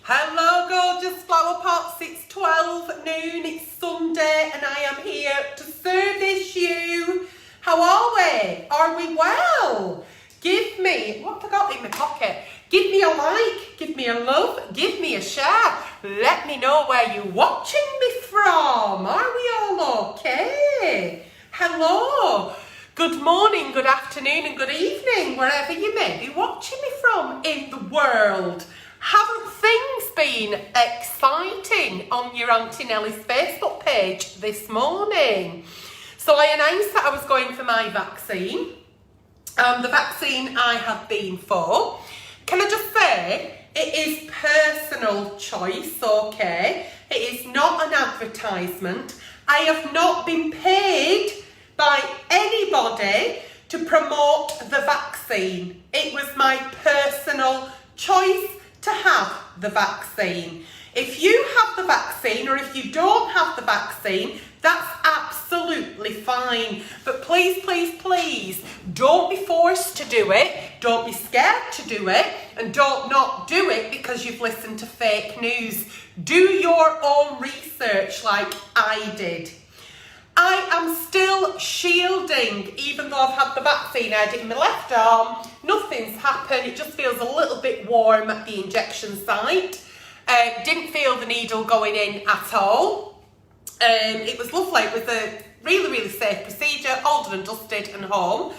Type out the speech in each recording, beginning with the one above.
Hello gorgeous flower pots, it's 12 noon, it's Sunday and I am here to service you. How are we? Are we well? Give me, what have I got in my pocket? Give me a like, give me a love, give me a share. Let me know where you're watching me from. Are we all okay? Hello. Good morning, good afternoon and good evening, wherever you may be watching me from in the world. Haven't things been exciting on your Auntie Nellie's Facebook page this morning? So I announced that I was going for my vaccine. The vaccine I have been for. Can I just say, it is personal choice, okay? It is not an advertisement. I have not been paid by anybody to promote the vaccine. It was my personal choice to have the vaccine. If you have the vaccine or if you don't have the vaccine, that's absolutely fine. But please, please, please, don't be forced to do it. Don't be scared to do it. And don't not do it because you've listened to fake news. Do your own research like I did. I am still shielding, even though I've had the vaccine. I did in my left arm. Nothing's happened. It just feels a little bit warm at the injection site. Didn't feel the needle going in at all. It was lovely. It was a really, really safe procedure, all done and dusted and home.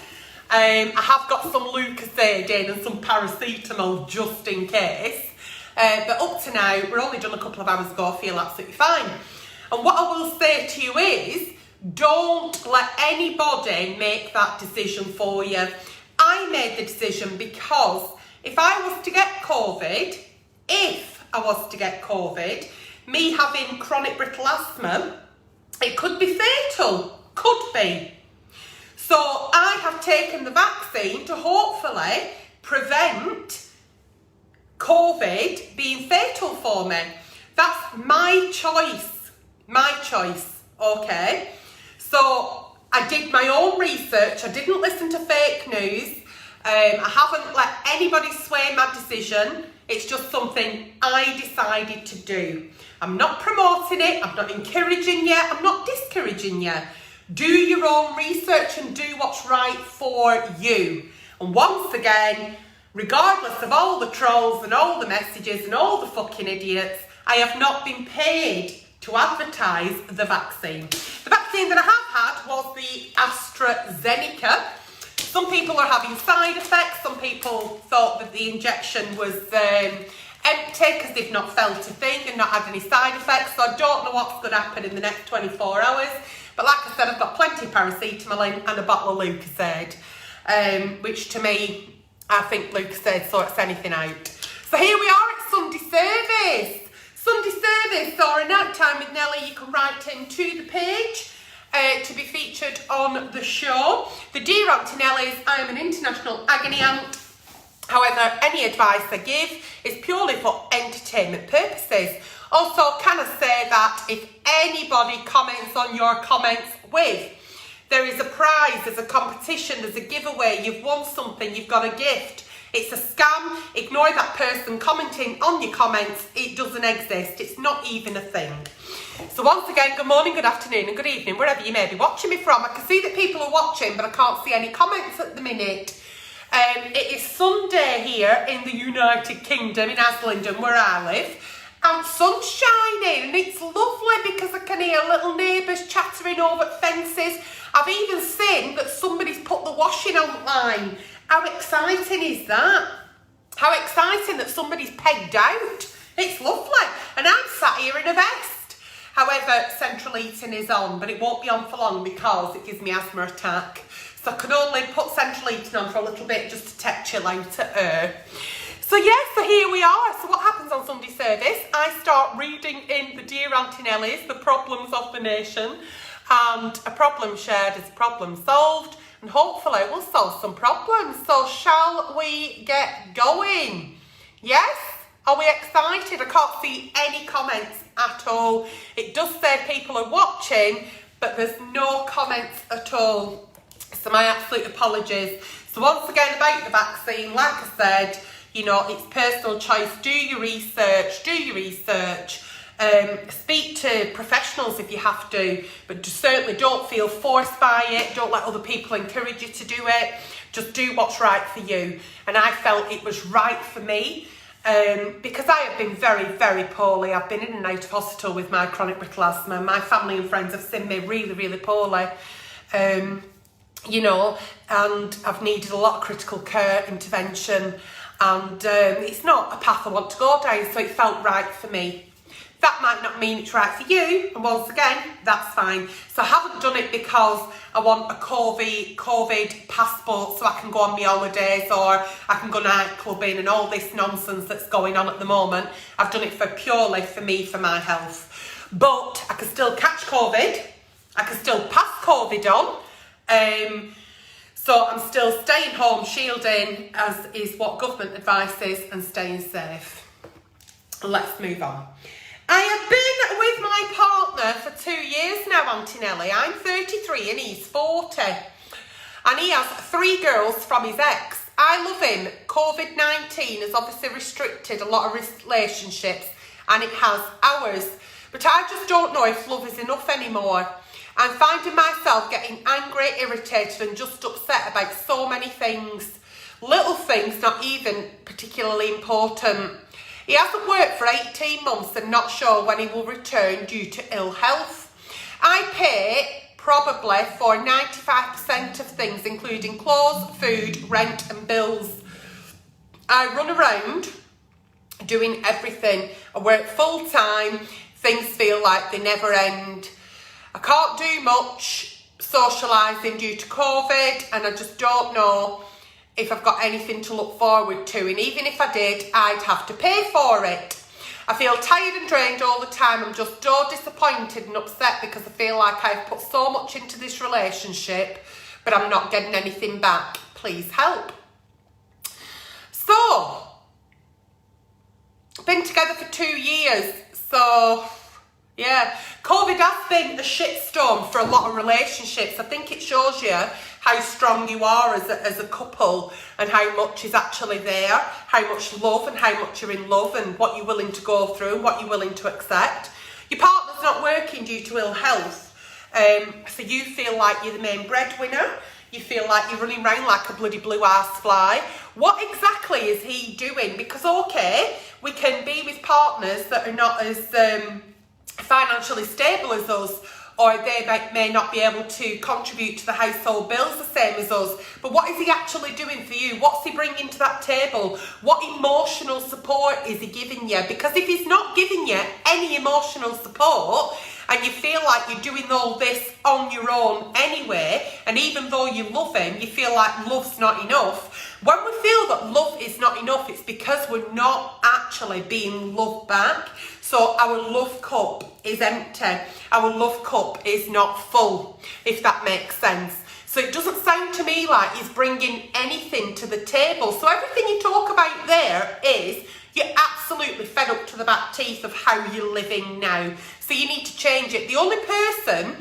I have got some Lucozade in and some paracetamol just in case. But up to now, we're only done a couple of hours ago. I feel absolutely fine. And what I will say to you is, don't let anybody make that decision for you. I made the decision because if I was to get COVID, me having chronic brittle asthma, it could be fatal, could be. So I have taken the vaccine to hopefully prevent COVID being fatal for me. That's my choice, okay? So I did my own research. I didn't listen to fake news. I haven't let anybody sway my decision. It's just something I decided to do. I'm not promoting it. I'm not encouraging you. I'm not discouraging you. Do your own research and do what's right for you. And once again, regardless of all the trolls and all the messages and all the fucking idiots, I have not been paid to advertise the vaccine. The vaccine that I have had was the AstraZeneca. Some people are having side effects. Some people thought that the injection was empty because they've not felt a thing and not had any side effects. So I don't know what's going to happen in the next 24 hours. But like I said, I've got plenty of paracetamol in and a bottle of Lucozade, which to me, I think Lucozade sorts anything out. So here we are at Sunday service. Sunday service or a night time with Nellie, you can write into the page to be featured on the show. The Dear Auntie Nellies, I am an international agony aunt. However, any advice I give is purely for entertainment purposes. Also, can I say that if anybody comments on your comments with, there is a prize, there's a competition, there's a giveaway, you've won something, you've got a gift. It's a scam. Ignore that person commenting on your comments. It doesn't exist. It's not even a thing. So once again, good morning, good afternoon and good evening, wherever you may be watching me from. I can see that people are watching, but I can't see any comments at the minute. It is Sunday here in the United Kingdom, in Aslington, where I live. And sun's shining and it's lovely because I can hear little neighbours chattering over fences. I've even seen that somebody's put the washing online. How exciting is that? How exciting that somebody's pegged out. It's lovely. And I'm sat here in a vest. However, central heating is on, but it won't be on for long because it gives me asthma attack. So I can only put central heating on for a little bit just to take chill out at her. So yes, so here we are. So what happens on Sunday service? I start reading in the Dear Auntie Nellie's, the problems of the nation. And a problem shared is a problem solved. And hopefully we'll solve some problems. So shall we get going? Yes? Are we excited? I can't see any comments at all. It does say people are watching, but there's no comments at all. So my absolute apologies. So once again about the vaccine, like I said, You know, it's personal choice. Do your research. Speak to professionals if you have to, but just certainly don't feel forced by it. Don't let other people encourage you to do it. Just do what's right for you. And I felt it was right for me because I have been very, very poorly. I've been in and out of hospital with my chronic brittle asthma. My family and friends have seen me really, really poorly. You know, and I've needed a lot of critical care intervention, and it's not a path I want to go down, so it felt right for me. That might not mean it's right for you, and once again, that's fine. So I haven't done it because I want a COVID passport so I can go on my holidays or I can go night clubbing and all this nonsense that's going on at the moment. I've done it purely for me, for my health. But I can still catch COVID, I can still pass COVID on, so I'm still staying home, shielding, as is what government advice is, and staying safe. Let's move on. I have been with my partner for 2 years now, Auntie Nelly. I'm 33 and he's 40. And he has 3 girls from his ex. I love him. COVID-19 has obviously restricted a lot of relationships, and it has ours. But I just don't know if love is enough anymore. I'm finding myself getting angry, irritated and just upset about so many things. Little things not even particularly important. He hasn't worked for 18 months and not sure when he will return due to ill health. I pay probably for 95% of things, including clothes, food, rent and bills. I run around doing everything. I work full time. Things feel like they never end. I can't do much socialising due to COVID, and I just don't know if I've got anything to look forward to, and even if I did, I'd have to pay for it. I feel tired and drained all the time. I'm just so disappointed and upset because I feel like I've put so much into this relationship, but I'm not getting anything back. Please help. So, been together for 2 years, so yeah, COVID has been a shitstorm for a lot of relationships. I think it shows you how strong you are as a couple and how much is actually there, how much love and how much you're in love and what you're willing to go through and what you're willing to accept. Your partner's not working due to ill health, so you feel like you're the main breadwinner. You feel like you're running around like a bloody blue arse fly. What exactly is he doing? Because, okay, we can be with partners that are not as financially stable as us, or they may not be able to contribute to the household bills the same as us. But what is he actually doing for you? What's he bringing to that table? What emotional support is he giving you? Because if he's not giving you any emotional support, and you feel like you're doing all this on your own anyway, and even though you love him, you feel like love's not enough. When we feel that love is not enough, it's because we're not actually being loved back. So our love cup is empty. Our love cup is not full, if that makes sense. So it doesn't sound to me like he's bringing anything to the table. So everything you talk about there is you're absolutely fed up to the back teeth of how you're living now. So you need to change it. The only person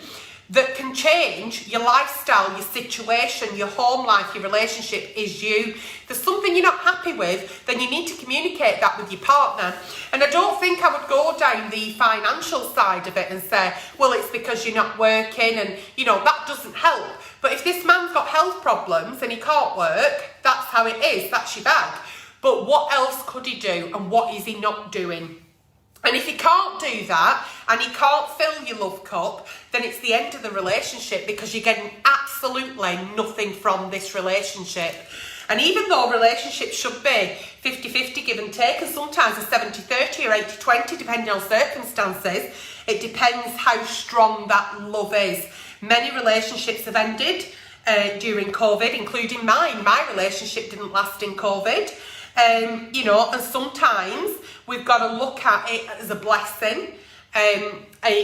that can change your lifestyle, your situation, your home life, your relationship is you. If there's something you're not happy with, then you need to communicate that with your partner. And I don't think I would go down the financial side of it and say, well, it's because you're not working and, you know, that doesn't help. But if this man's got health problems and he can't work, that's how it is, that's your bag. But what else could he do and what is he not doing? And if he can't do that and he can't fill your love cup, then it's the end of the relationship because you're getting absolutely nothing from this relationship. And even though relationships should be 50-50 give and take, and sometimes a 70-30 or 80-20 depending on circumstances, it depends how strong that love is. Many relationships have ended during COVID, including mine. My relationship didn't last in COVID. You know, and sometimes we've got to look at it as a blessing,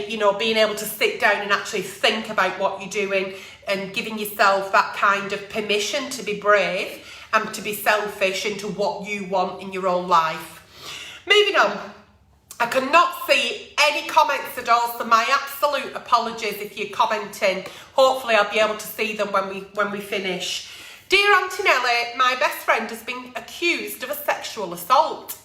you know, being able to sit down and actually think about what you're doing and giving yourself that kind of permission to be brave and to be selfish into what you want in your own life. Moving on, I cannot see any comments at all, so my absolute apologies if you're commenting. Hopefully I'll be able to see them when we finish. Dear Auntie Nelly, my best friend has been accused of a sexual assault.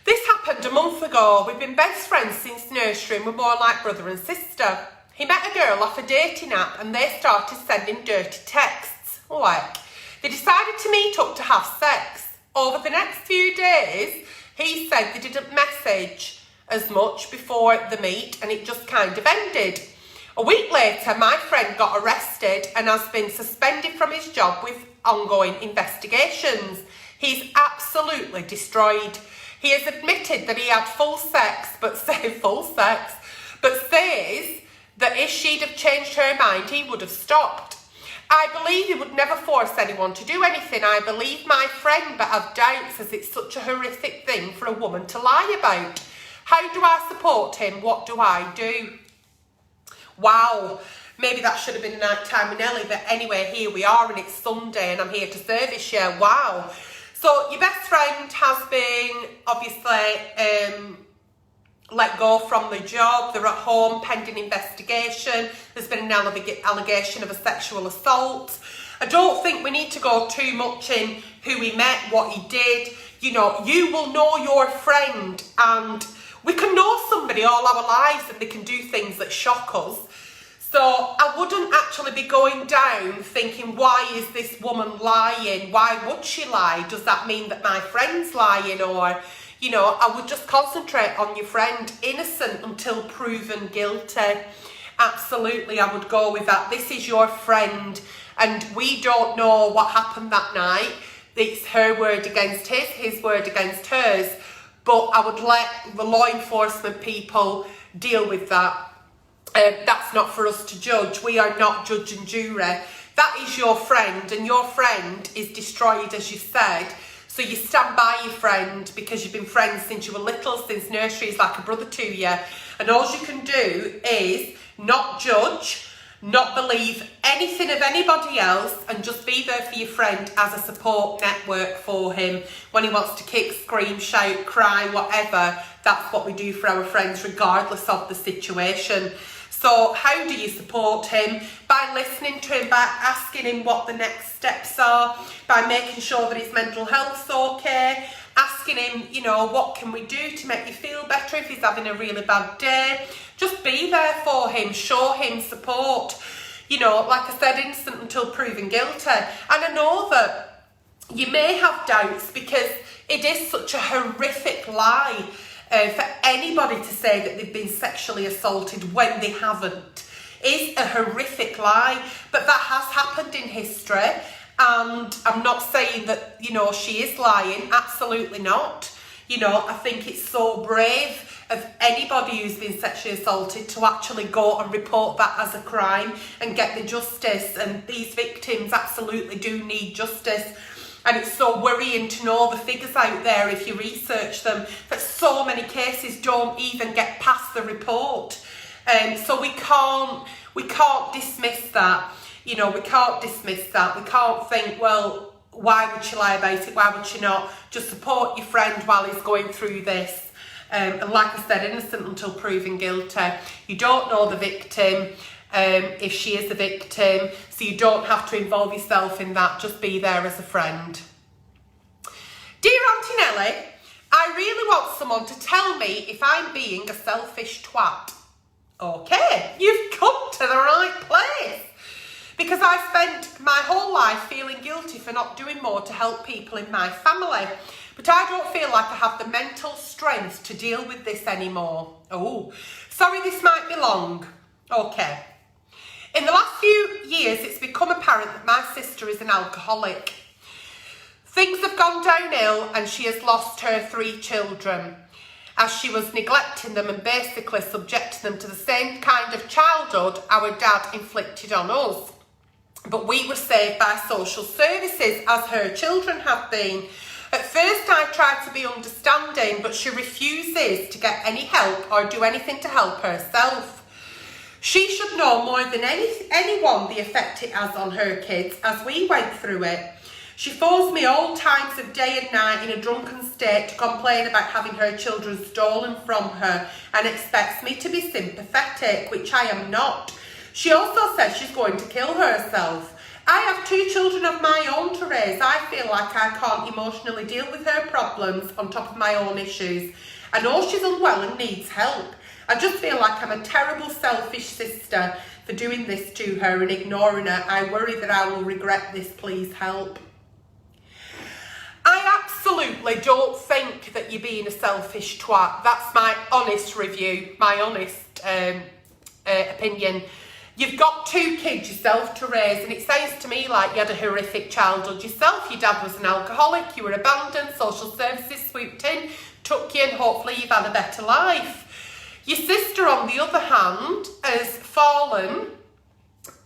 This happened a month ago. We've been best friends since nursery and we're more like brother and sister. He met a girl off a dating app and they started sending dirty texts. They decided to meet up to have sex. Over the next few days, he said they didn't message as much before the meet and it just kind of ended. A week later, my friend got arrested and has been suspended from his job with ongoing investigations. He's absolutely destroyed. He has admitted that he had full sex, but says that if she'd have changed her mind, he would have stopped. I believe he would never force anyone to do anything. I believe my friend, but have doubts as it's such a horrific thing for a woman to lie about. How do I support him? What do I do? Wow, maybe that should have been a night time with Nelly, but anyway, here we are and it's Sunday and I'm here to service you. Wow. So your best friend has been obviously let go from the job. They're at home pending investigation. There's been an allegation of a sexual assault. I don't think we need to go too much in who he met, what he did. You know, you will know your friend and we can know somebody all our lives and they can do things that shock us. So I wouldn't actually be going down thinking, why is this woman lying? Why would she lie? Does that mean that my friend's lying? Or, you know, I would just concentrate on your friend, innocent until proven guilty. Absolutely, I would go with that. This is your friend and we don't know what happened that night. It's her word against his word against hers. But I would let the law enforcement people deal with that. That's not for us to judge. We are not judge and jury. That is your friend and your friend is destroyed, as you said. So you stand by your friend because you've been friends since you were little, since nursery is like a brother to you. And all you can do is not judge, not believe anything of anybody else and just be there for your friend as a support network for him. When he wants to kick, scream, shout, cry, whatever, that's what we do for our friends regardless of the situation. So how do you support him? By listening to him, by asking him what the next steps are, by making sure that his mental health's okay, asking him, you know, what can we do to make you feel better if he's having a really bad day. Just be there for him, show him support. You know, like I said, innocent until proven guilty. And I know that you may have doubts because it is such a horrific lie. For anybody to say that they've been sexually assaulted when they haven't is a horrific lie, but that has happened in history and I'm not saying that, you know, she is lying, absolutely not. You know, I think it's so brave of anybody who's been sexually assaulted to actually go and report that as a crime and get the justice, and these victims absolutely do need justice. And it's so worrying to know the figures out there, if you research them, that so many cases don't even get past the report. So we can't dismiss that. You know, we can't dismiss that. We can't think, well, why would she lie about it? Why would she not? Just support your friend while he's going through this. And like I said, innocent until proven guilty. You don't know the victim. If she is the victim, so you don't have to involve yourself in that, just be there as a friend. Dear Auntie Nelly, I really want someone to tell me if I'm being a selfish twat. Okay, you've come to the right place, because I spent my whole life feeling guilty for not doing more to help people in my family, but I don't feel like I have the mental strength to deal with this anymore. Oh, sorry, this might be long. Okay. In the last few years, it's become apparent that my sister is an alcoholic. Things have gone downhill and she has lost her 3 children, as she was neglecting them and basically subjecting them to the same kind of childhood our dad inflicted on us. But we were saved by social services, as her children have been. At first I tried to be understanding, but she refuses to get any help or do anything to help herself. She should know more than anyone the effect it has on her kids, as we went through it. She phones me all times of day and night in a drunken state to complain about having her children stolen from her and expects me to be sympathetic, which I am not. She also says she's going to kill herself. I have 2 children of my own to raise. I feel like I can't emotionally deal with her problems on top of my own issues. I know she's unwell and needs help. I just feel like I'm a terrible, selfish sister for doing this to her and ignoring her. I worry that I will regret this. Please help. I absolutely don't think that you're being a selfish twat. That's my honest review, my honest opinion. You've got 2 kids yourself to raise, and it sounds to me like you had a horrific childhood yourself. Your dad was an alcoholic, you were abandoned, social services swooped in, took you, and hopefully you've had a better life. Your sister, on the other hand, has fallen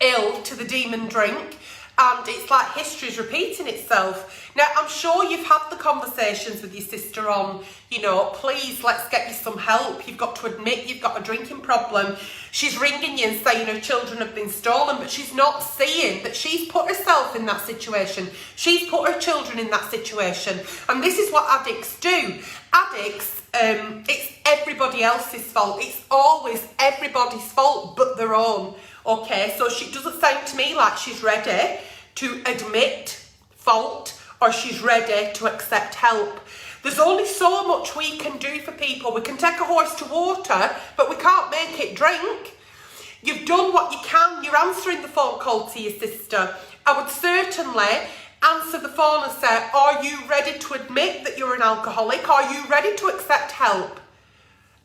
ill to the demon drink, and it's like history's repeating itself. Now, I'm sure you've had the conversations with your sister on, please, let's get you some help. You've got to admit you've got a drinking problem. She's ringing you and saying her children have been stolen, but she's not seeing that she's put herself in that situation. She's put her children in that situation. And this is what addicts do. Addicts, it's everybody else's fault. It's always everybody's fault but their own. Okay, so she doesn't sound to me like she's ready to admit fault or she's ready to accept help. There's only so much we can do for people. We can take a horse to water, but we can't make it drink. You've done what you can. You're answering the phone call to your sister. I would certainly answer the phone and say, are you ready to admit that you're an alcoholic? Are you ready to accept help?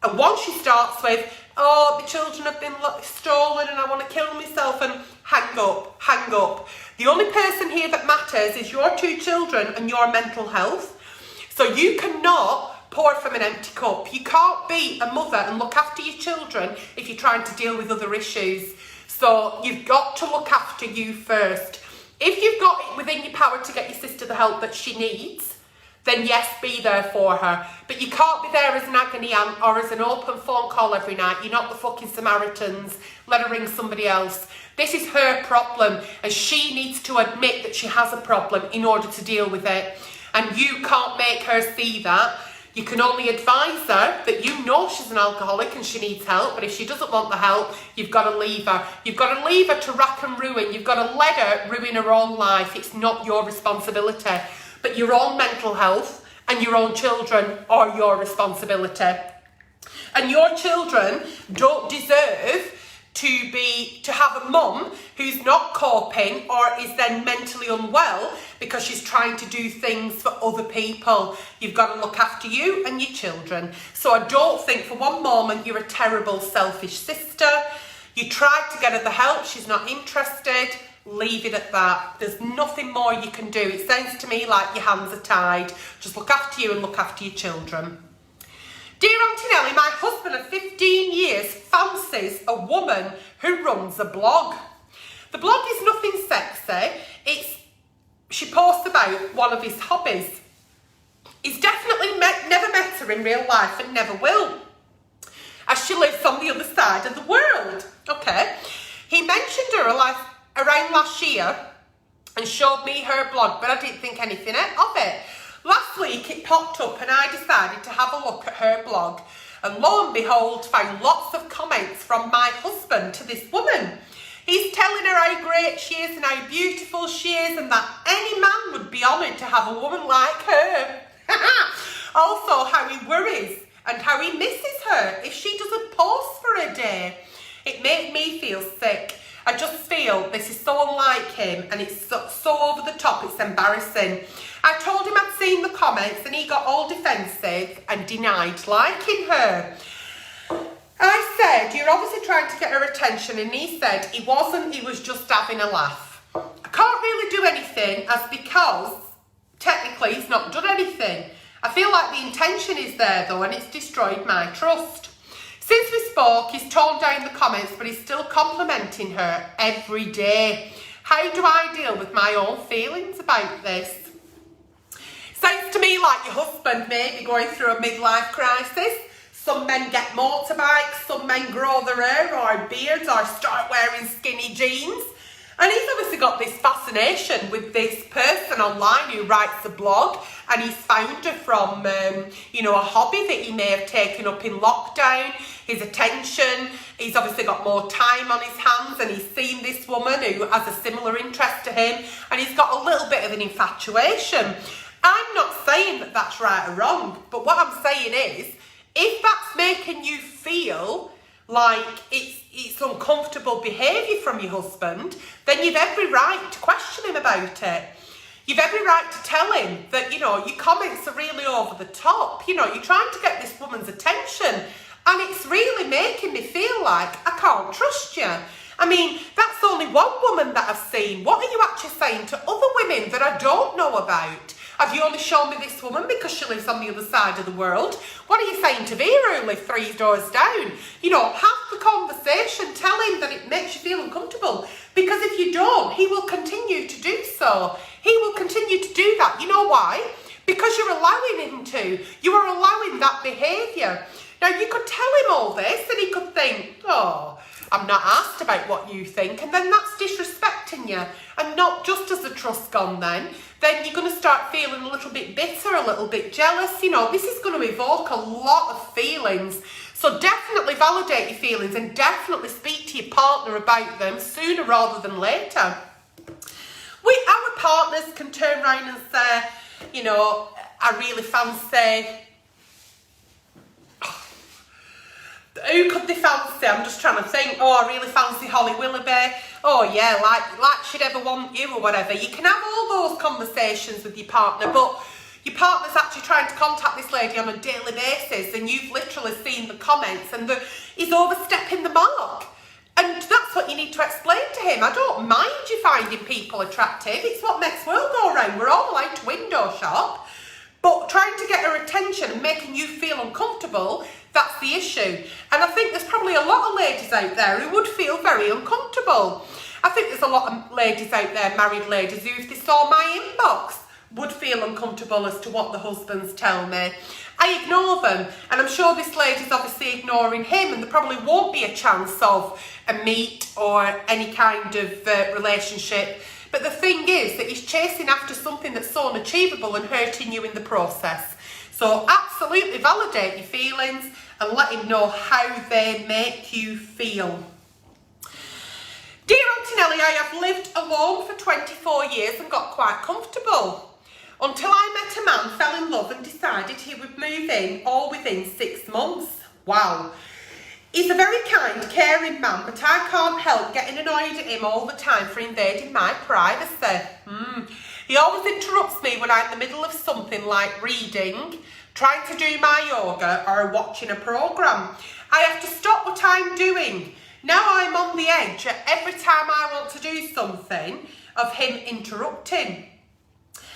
And once she starts with, oh, my children have been stolen and I want to kill myself, and hang up. The only person here that matters is your 2 children and your mental health. So you cannot pour from an empty cup. You can't be a mother and look after your children if you're trying to deal with other issues. So you've got to look after you first. If you've got it within your power to get your sister the help that she needs, then yes, be there for her. But you can't be there as an agony aunt or as an open phone call every night. You're not the fucking Samaritans. Let her ring somebody else. This is her problem, and she needs to admit that she has a problem in order to deal with it. And you can't make her see that. You can only advise her that you know she's an alcoholic and she needs help, but if she doesn't want the help, you've got to leave her. You've got to leave her to rack and ruin. You've got to let her ruin her own life. It's not your responsibility. But your own mental health and your own children are your responsibility. And your children don't deserve to have a mum who's not coping or is then mentally unwell because she's trying to do things for other people. You've got to look after you and your children. So I don't think for one moment you're a terrible, selfish sister. You tried to get her the help, she's not interested. Leave it at that. There's nothing more you can do. It sounds to me like your hands are tied. Just look after you and look after your children. Dear Auntie Nellie, my husband of 15 years fancies a woman who runs a blog. The blog is nothing sexy. She posts about one of his hobbies. He's definitely never met her in real life and never will, as she lives on the other side of the world. Okay. He mentioned her around last year and showed me her blog, but I didn't think anything of it. Last week it popped up and I decided to have a look at her blog, and lo and behold, found lots of comments from my husband to this woman. He's telling her how great she is and how beautiful she is, and that any man would be honoured to have a woman like her. Also, how he worries and how he misses her if she doesn't post for a day. It made me feel sick. I just feel this is so unlike him, and it's so over the top, it's embarrassing. I told him I'd seen the comments and he got all defensive and denied liking her. I said, you're obviously trying to get her attention, and he said he wasn't, he was just having a laugh. I can't really do anything because technically he's not done anything. I feel like the intention is there though, and it's destroyed my trust. Since we spoke, he's toned down the comments, but he's still complimenting her every day. How do I deal with my own feelings about this? Sounds to me like your husband may be going through a midlife crisis. Some men get motorbikes, some men grow their hair or beards or start wearing skinny jeans. And he's obviously got this fascination with this person online who writes a blog, and he's found her from, you know, a hobby that he may have taken up in lockdown, his attention. He's obviously got more time on his hands, and he's seen this woman who has a similar interest to him, and he's got a little bit of an infatuation. I'm not saying that that's right or wrong, but what I'm saying is, if that's making you feel like it's uncomfortable behaviour from your husband, then you've every right to question him about it. You've every right to tell him that, you know, your comments are really over the top. You know, you're trying to get this woman's attention, and it's really making me feel like I can't trust you. I mean, that's only one woman that I've seen. What are you actually saying to other women that I don't know about? Have you only shown me this woman because she lives on the other side of the world? What are you saying to Vera, who lives 3 doors down? You know, have the conversation. Tell him that it makes you feel uncomfortable. Because if you don't, he will continue to do so. He will continue to do that. You know why? Because you're allowing him to. You are allowing that behaviour. Now, you could tell him all this, and he could think, oh, I'm not asked about what you think, and then that's disrespecting you. And not just as a trust gone then you're going to start feeling a little bit bitter, a little bit jealous. You know, this is going to evoke a lot of feelings. So definitely validate your feelings, and definitely speak to your partner about them sooner rather than later. Our partners can turn around and say, you know, I really fancy... Who could they fancy? I'm just trying to think. Oh, I really fancy Holly Willoughby. Oh yeah, like she'd ever want you or whatever. You can have all those conversations with your partner, but your partner's actually trying to contact this lady on a daily basis, and you've literally seen the comments, and he's overstepping the mark. And that's what you need to explain to him. I don't mind you finding people attractive. It's what makes the world go round. We're all allowed to window shop. But trying to get her attention and making you feel uncomfortable, that's the issue. And I think there's probably a lot of ladies out there who would feel very uncomfortable. I think there's a lot of ladies out there, married ladies, who if they saw my inbox would feel uncomfortable as to what the husbands tell me. I ignore them, and I'm sure this lady's obviously ignoring him, and there probably won't be a chance of a meet or any kind of relationship. But the thing is that he's chasing after something that's so unachievable and hurting you in the process. So absolutely validate your feelings and let him know how they make you feel. Dear Antonelli, I have lived alone for 24 years and got quite comfortable. Until I met a man, fell in love and decided he would move in all within 6 months. Wow. He's a very kind, caring man, but I can't help getting annoyed at him all the time for invading my privacy. He always interrupts me when I'm in the middle of something like reading, trying to do my yoga, or watching a programme. I have to stop what I'm doing. Now I'm on the edge at every time I want to do something of him interrupting.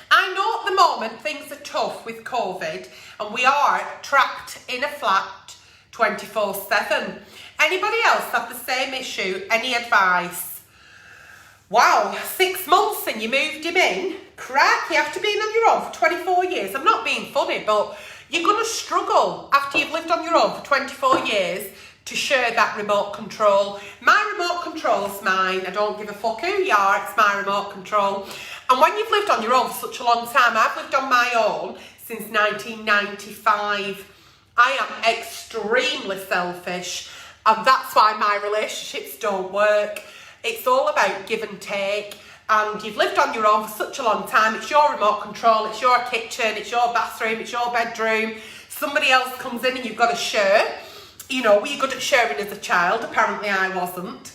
I know at the moment things are tough with COVID, and we are trapped in a flat 24/7. Anybody else have the same issue? Any advice? Wow, 6 months and you moved him in? Crikey, after being on your own for 24 years. I'm not being funny, but you're going to struggle after you've lived on your own for 24 years to share that remote control. My remote control's mine. I don't give a fuck who you are, it's my remote control. And when you've lived on your own for such a long time, I've lived on my own since 1995. I am extremely selfish, and that's why my relationships don't work. It's all about give and take, and you've lived on your own for such a long time. It's your remote control, it's your kitchen, it's your bathroom, it's your bedroom. Somebody else comes in and you've got to share. You know, were you good at sharing as a child? Apparently I wasn't.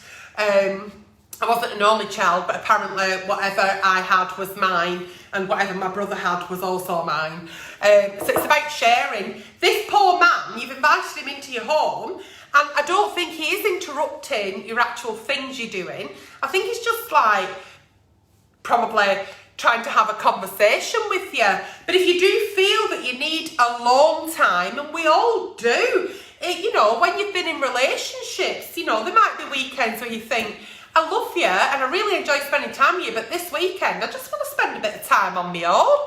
I wasn't an only child, but apparently whatever I had was mine, and whatever my brother had was also mine. So it's about sharing. This poor man, you've invited him into your home, and I don't think he is interrupting your actual things you're doing. I think he's just like probably trying to have a conversation with you. But if you do feel that you need alone time, and we all do, you know, when you've been in relationships, you know, there might be weekends where you think, I love you and I really enjoy spending time with you, but this weekend I just want to spend a bit of time on my own.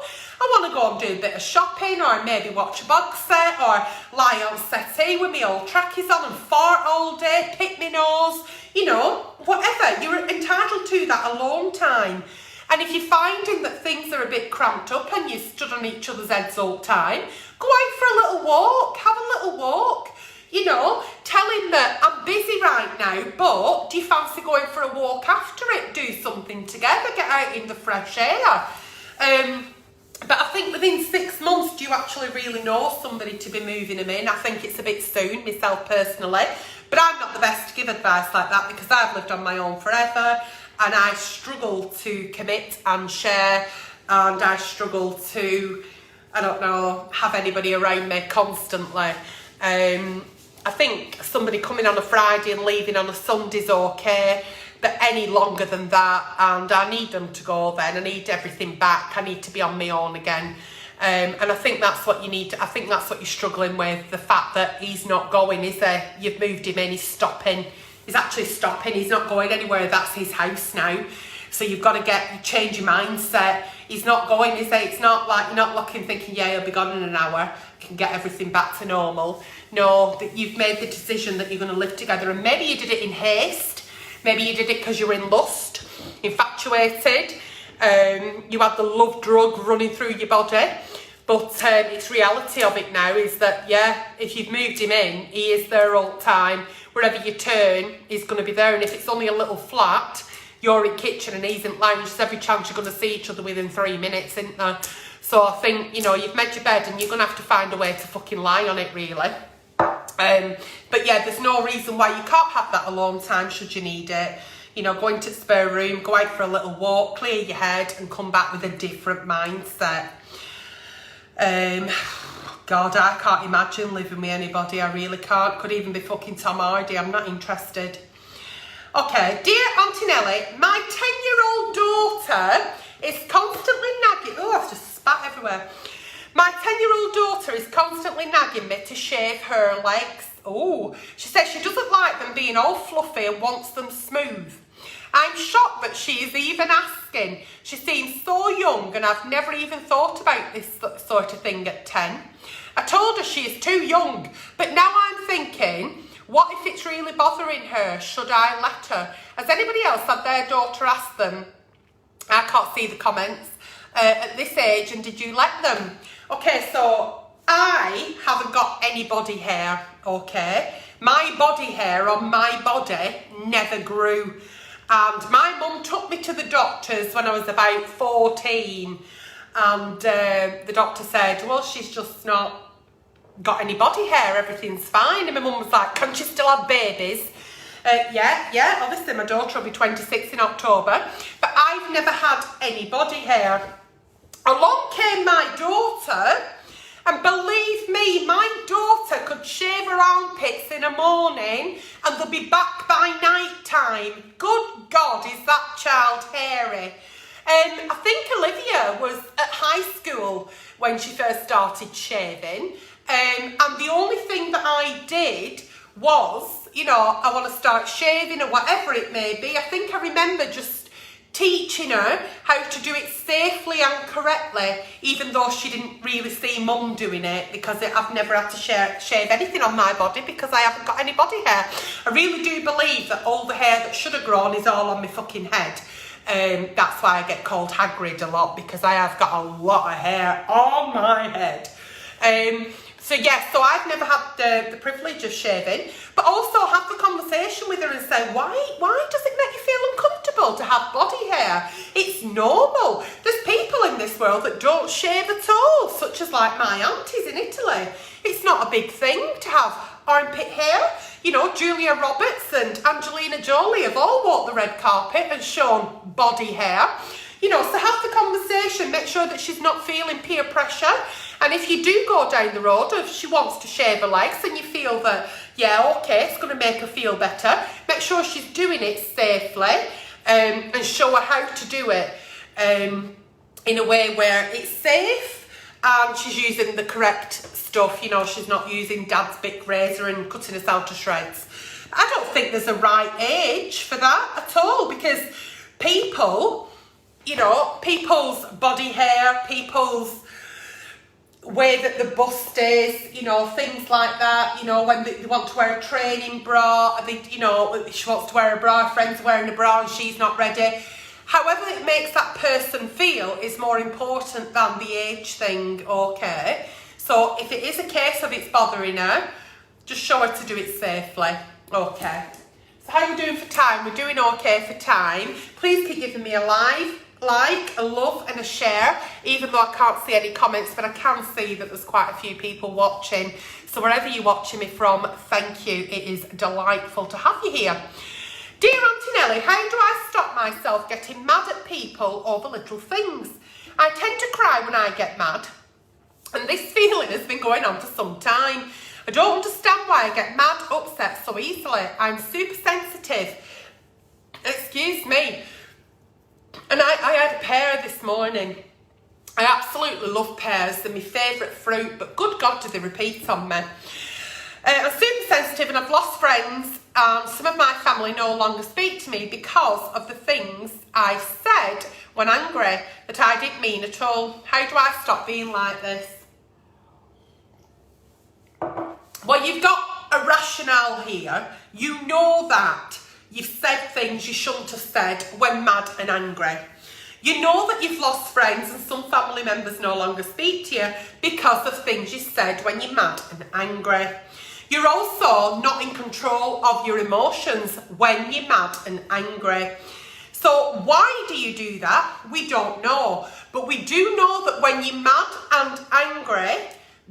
I want to go and do a bit of shopping, or maybe watch a box set, or lie on settee with my old trackies on and fart all day, pick my nose, you know, whatever. You're entitled to that alone time. And if you're finding that things are a bit cramped up and you stood on each other's heads all the time, go out for a little walk, have a little walk. You know, tell him that I'm busy right now, but do you fancy going for a walk after it? Do something together, get out in the fresh air. But I think within 6 months, do you actually really know somebody to be moving them in? I think it's a bit soon, myself personally. But I'm not the best to give advice like that because I've lived on my own forever and I struggle to commit and share, and I struggle to, I don't know, have anybody around me constantly. I think somebody coming on a Friday and leaving on a Sunday's okay, but any longer than that, and I need them to go then. I need everything back. I need to be on my own again. And I think that's what you need. I think that's what you're struggling with, the fact that he's not going, is he? You've moved him in, he's stopping. He's actually stopping. He's not going anywhere. That's his house now. So you've got to change your mindset. He's not going, is he? It's not like you're not looking thinking, yeah, he'll be gone in an hour. Can get everything back to normal. No, that you've made the decision that you're going to live together, and maybe you did it in haste. Maybe you did it because you're in lust, infatuated. You had the love drug running through your body. But it's reality of it now is that, yeah, if you've moved him in, he is there all the time. Wherever you turn, he's going to be there. And if it's only a little flat, you're in kitchen and he's in lounge, there's every chance you're going to see each other within 3 minutes, isn't there? So I think, you know, you've made your bed and you're going to have to find a way to fucking lie on it, really. But yeah, there's no reason why you can't have that alone time should you need it. You know, go into the spare room, go out for a little walk, clear your head and come back with a different mindset. God, I can't imagine living with anybody. I really can't. Could even be fucking Tom Hardy. I'm not interested. Okay, dear Auntie Nelly, my 10-year-old daughter is constantly nagging. Oh, I've just spat everywhere. My 10-year-old daughter is constantly nagging me to shave her legs. Oh, she says she doesn't like them being all fluffy and wants them smooth. I'm shocked that she is even asking. She seems so young and I've never even thought about this sort of thing at 10. I told her she is too young, but now I'm thinking, what if it's really bothering her? Should I let her? Has anybody else had their daughter ask them? I can't see the comments. At this age, and did you let them? Okay, so I haven't got any body hair, okay? My body hair on my body never grew. And my mum took me to the doctors when I was about 14. And the doctor said, well, she's just not got any body hair, everything's fine. And my mum was like, can she still have babies? Yeah, obviously my daughter will be 26 in October. But I've never had any body hair. Along came my daughter, and believe me, my daughter could shave her armpits in the morning and they'll be back by night time. Good God, is that child hairy? I think Olivia was at high school when she first started shaving, and the only thing that I did was, you know, I want to start shaving or whatever it may be. I think I remember just teaching her how to do it safely and correctly, even though she didn't really see mum doing it, because I've never had to shave anything on my body because I haven't got any body hair. I really do believe that all the hair that should have grown is all on my fucking head. That's why I get called Hagrid a lot, because I have got a lot of hair on my head. So yeah, so I've never had the privilege of shaving, but also have the conversation with her and say, why does it make you feel uncomfortable to have body hair? It's normal. There's people in this world that don't shave at all, such as like my aunties in Italy. It's not a big thing to have armpit hair. You know, Julia Roberts and Angelina Jolie have all walked the red carpet and shown body hair. You know, so have the conversation, make sure that she's not feeling peer pressure. And if you do go down the road of she wants to shave her legs and you feel that, yeah, okay, it's going to make her feel better, make sure she's doing it safely, and show her how to do it in a way where it's safe and she's using the correct stuff. You know, she's not using dad's big razor and cutting herself to shreds. I don't think there's a right age for that at all, because people, you know, people's body hair, people's way that the bust is, you know, things like that, you know, when they want to wear a training bra, they, you know, she wants to wear a bra, her friend's wearing a bra and she's not ready. However it makes that person feel is more important than the age thing, okay? So if it is a case of it's bothering her, just show her to do it safely, okay? So how are we doing for time? We're doing okay for time. Please keep giving me a like, a love and a share, even though I can't see any comments, but I can see that there's quite a few people watching. So wherever you're watching me from, thank you. It is delightful to have you here. Dear Auntie Nelly, how do I stop myself getting mad at people over little things? I tend to cry when I get mad, and this feeling has been going on for some time. I don't understand why I get mad, upset so easily. I'm super sensitive. Excuse me. And I had a pear this morning. I absolutely love pears. They're my favourite fruit, but good God, do they repeat on me. I'm super sensitive and I've lost friends, and some of my family no longer speak to me because of the things I said when angry that I didn't mean at all. How do I stop being like this? Well, you've got a rationale here. You know that you've said things you shouldn't have said when mad and angry. You know that you've lost friends and some family members no longer speak to you because of things you said when you're mad and angry. You're also not in control of your emotions when you're mad and angry. So why do you do that? We don't know. But we do know that when you're mad and angry,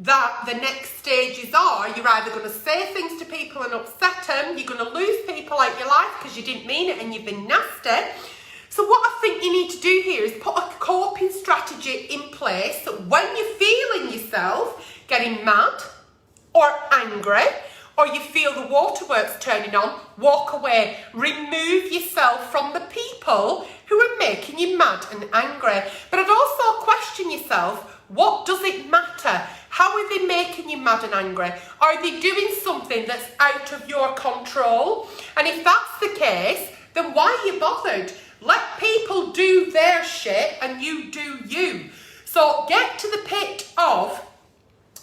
that the next stages are you're either going to say things to people and upset them, you're going to lose people out your life because you didn't mean it and you've been nasty. So what I think you need to do here is put a coping strategy in place that when you're feeling yourself getting mad or angry, or you feel the waterworks turning on, walk away. Remove yourself from the people who are making you mad and angry. But I'd also question yourself, what does it matter? How are they making you mad and angry? Are they doing something that's out of your control? And if that's the case, then why are you bothered? Let people do their shit and you do you. So get to the pit of,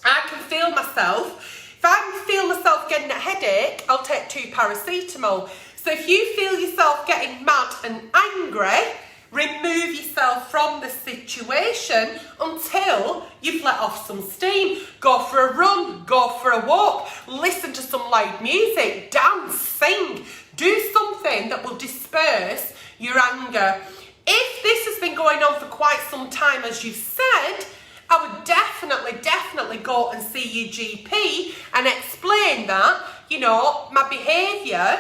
I can feel myself. If I feel myself getting a headache, I'll take 2 paracetamol. So if you feel yourself getting mad and angry, remove yourself from the situation until you've let off some steam. Go for a run, go for a walk, listen to some loud music, dance, sing. Do something that will disperse your anger. If this has been going on for quite some time, as you said, I would definitely go and see your GP and explain that, you know, my behaviour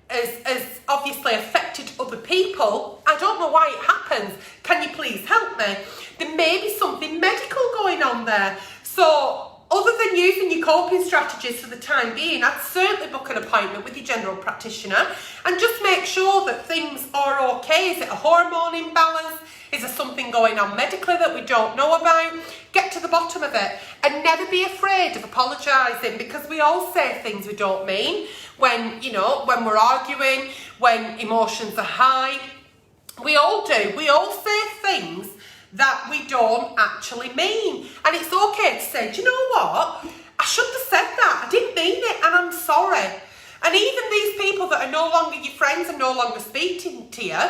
has obviously affected other people. I don't know why it happens. Can you please help me? There may be something medical going on there. So other than using your coping strategies for the time being, I'd certainly book an appointment with your general practitioner and just make sure that things are okay. Is it a hormone imbalance? Is there something going on medically that we don't know about? Get to the bottom of it and never be afraid of apologising, because we all say things we don't mean when, you know, when we're arguing, when emotions are high. We all do. We all say things that we don't actually mean. And it's okay to say, do you know what? I shouldn't have said that. I didn't mean it and I'm sorry. And even these people that are no longer your friends and no longer speaking to you,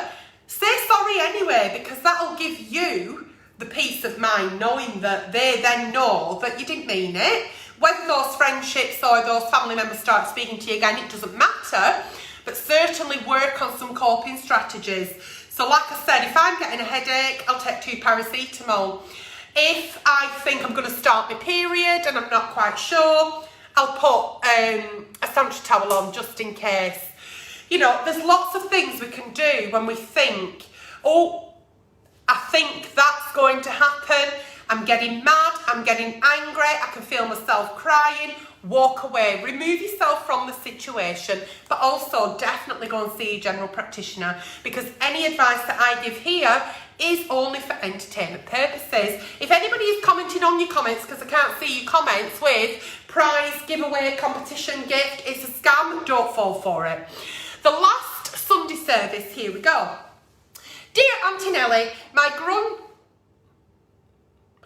say sorry anyway, because that'll give you the peace of mind knowing that they then know that you didn't mean it. Whether those friendships or those family members start speaking to you again, it doesn't matter, but certainly work on some coping strategies. So like I said, if I'm getting a headache, I'll take 2 paracetamol. If I think I'm going to start my period and I'm not quite sure, I'll put a sanitary towel on just in case. You know, there's lots of things we can do when we think, oh, I think that's going to happen. I'm getting mad, I'm getting angry, I can feel myself crying. Walk away, remove yourself from the situation, but also definitely go and see your general practitioner, because any advice that I give here is only for entertainment purposes. If anybody is commenting on your comments, because I can't see your comments with prize, giveaway, competition, gift, it's a scam, don't fall for it. The last Sunday service, here we go. Dear Auntie Nelly, my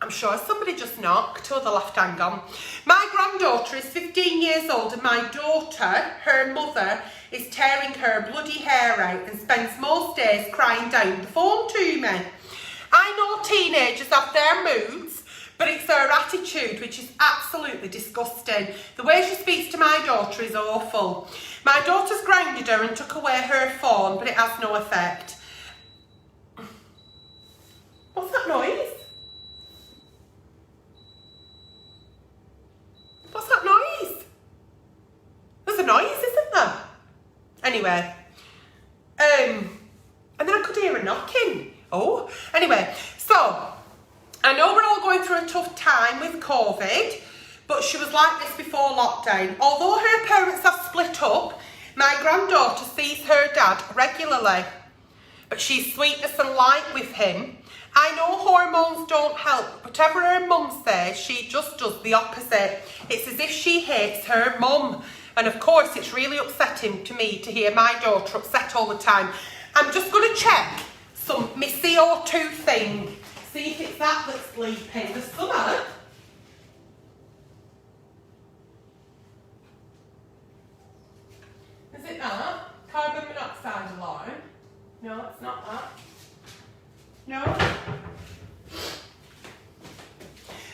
I'm sure somebody just knocked. Oh, the left hand gone. My granddaughter is 15 years old and my daughter, her mother, is tearing her bloody hair out and spends most days crying down the phone to me. I know teenagers have their moods, but it's her attitude which is absolutely disgusting. The way she speaks to my daughter is awful. My daughter's grounded her and took away her phone, but it has no effect. What's that noise? What's that noise? There's a noise, isn't there? Anyway, and then I could hear a knocking. Oh, anyway, so I know we're all going through a tough time with COVID, but she was like this before lockdown. Although her parents have split up, my granddaughter sees her dad regularly, but she's sweetness and light with him. I know hormones don't help, but whatever her mum says, she just does the opposite. It's as if she hates her mum. And of course, it's really upsetting to me to hear my daughter upset all the time. I'm just going to check my CO2 thing. See if it's that that's bleeping. The summer. Is it that? Carbon monoxide alarm? No, it's not that. No?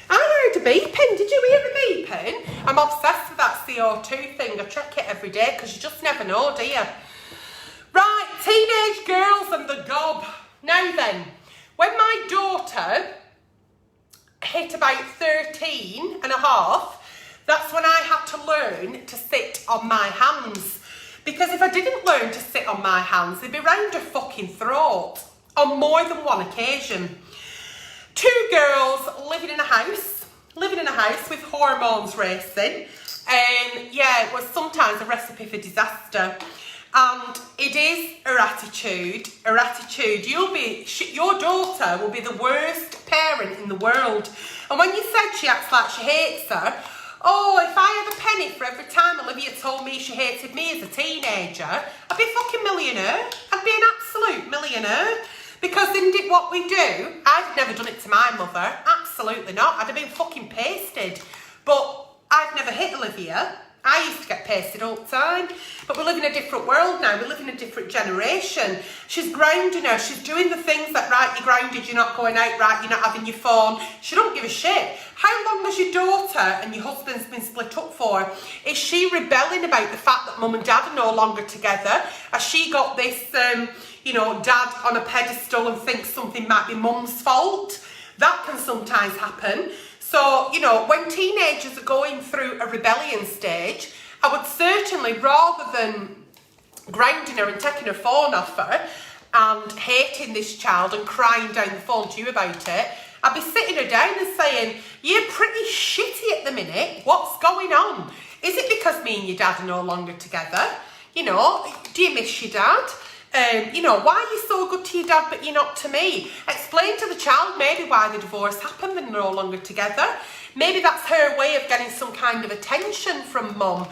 I heard a beeping. Did you hear a beeping? I'm obsessed with that CO2 thing. I check it every day because you just never know, do you? Right, teenage girls and the gob. Now then, when my daughter hit about 13 and a half, that's when I had to learn to sit on my hands. Because if I didn't learn to sit on my hands, they'd be round her fucking throat on more than one occasion. Two girls living in a house with hormones racing. Yeah, it was sometimes a recipe for disaster. And it is her attitude. Her attitude. Your daughter will be the worst parent in the world. And when you said she acts like she hates her, oh, if I had a penny for every time Olivia told me she hated me as a teenager, I'd be a fucking millionaire. I'd be an absolute millionaire. Because isn't it what we do? I've never done it to my mother. Absolutely not. I'd have been fucking pasted. But I've never hit Olivia. I used to get pasted all the time. But we live in a different world now. We live in a different generation. She's grounding her. She's doing the things that, right, you're grounded, you're not going out, right, you're not having your phone. She don't give a shit. How long has your daughter and your husband's been split up for? Is she rebelling about the fact that mum and dad are no longer together? Has she got this, dad on a pedestal and thinks something might be mum's fault? That can sometimes happen. So, when teenagers are going through a rebellion stage, I would certainly, rather than grounding her and taking her phone off her and hating this child and crying down the phone to you about it, I'd be sitting her down and saying, you're pretty shitty at the minute. What's going on? Is it because me and your dad are no longer together? Do you miss your dad? Why are you so good to your dad but you're not to me? Explain to the child maybe why the divorce happened, they're no longer together. Maybe that's her way of getting some kind of attention from mum.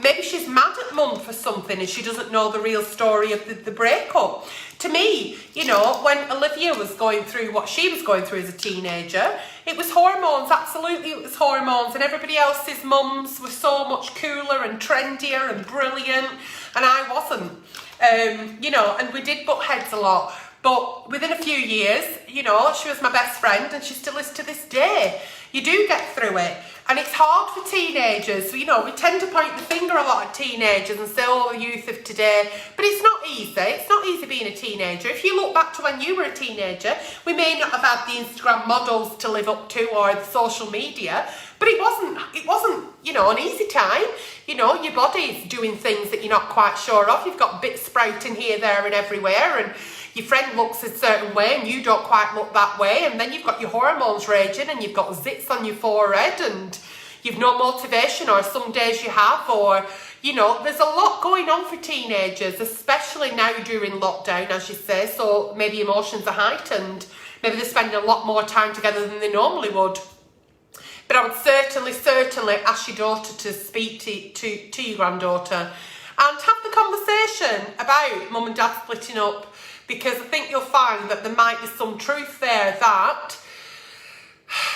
Maybe she's mad at mum for something and she doesn't know the real story of the breakup. To me, when Olivia was going through what she was going through as a teenager, it was hormones, absolutely it was hormones, and everybody else's mums were so much cooler and trendier and brilliant, and I wasn't. And we did butt heads a lot, but within a few years, she was my best friend and she still is to this day. You do get through it, and it's hard for teenagers. We tend to point the finger a lot at teenagers and say, oh, the youth of today, but it's not easy. It's not easy being a teenager. If you look back to when you were a teenager, we may not have had the Instagram models to live up to or the social media, but it wasn't, an easy time. Your body's doing things that you're not quite sure of. You've got bits sprouting here, there and everywhere, and your friend looks a certain way and you don't quite look that way, and then you've got your hormones raging and you've got zits on your forehead and you've no motivation, or some days you have, or there's a lot going on for teenagers, especially now during lockdown, as you say, so maybe emotions are heightened, maybe they're spending a lot more time together than they normally would. But I would certainly ask your daughter to speak to your granddaughter and have the conversation about mum and dad splitting up, because I think you'll find that there might be some truth there that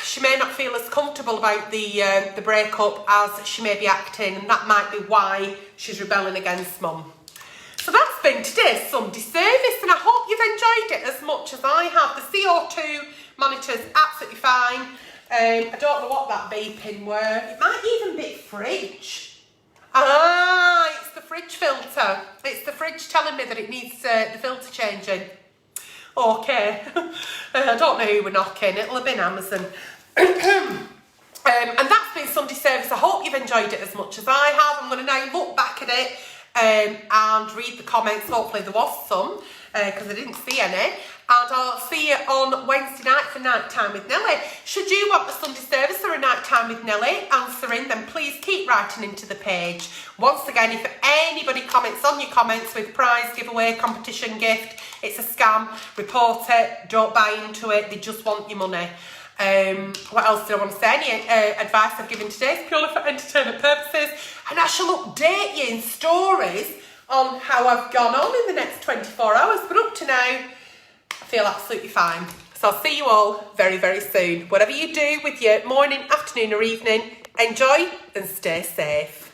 she may not feel as comfortable about the breakup as she may be acting, and that might be why she's rebelling against mum. So that's been today's Sunday service, and I hope you've enjoyed it as much as I have. The CO2 monitor's absolutely fine. I don't know what that beeping were. It might even be fridge. Ah, it's the fridge filter. It's the fridge telling me that it needs the filter changing. Okay. I don't know who we're knocking. It'll have been Amazon. And that's been Sunday service. I hope you've enjoyed it as much as I have. I'm going to now look back at it and read the comments. Hopefully there was some, because I didn't see any. And I'll see you on Wednesday night for Night Time with Nelly. Should you want a Sunday service or a Night Time with Nelly answering, then please keep writing into the page. Once again, if anybody comments on your comments with prize, giveaway, competition, gift, it's a scam, report it, don't buy into it, they just want your money. What else do I want to say? Any advice I've given today is purely for entertainment purposes, and I shall update you in stories on how I've gone on in the next 24 hours, but up to now, I feel absolutely fine. So I'll see you all very, very soon. Whatever you do with your morning, afternoon or evening, enjoy and stay safe.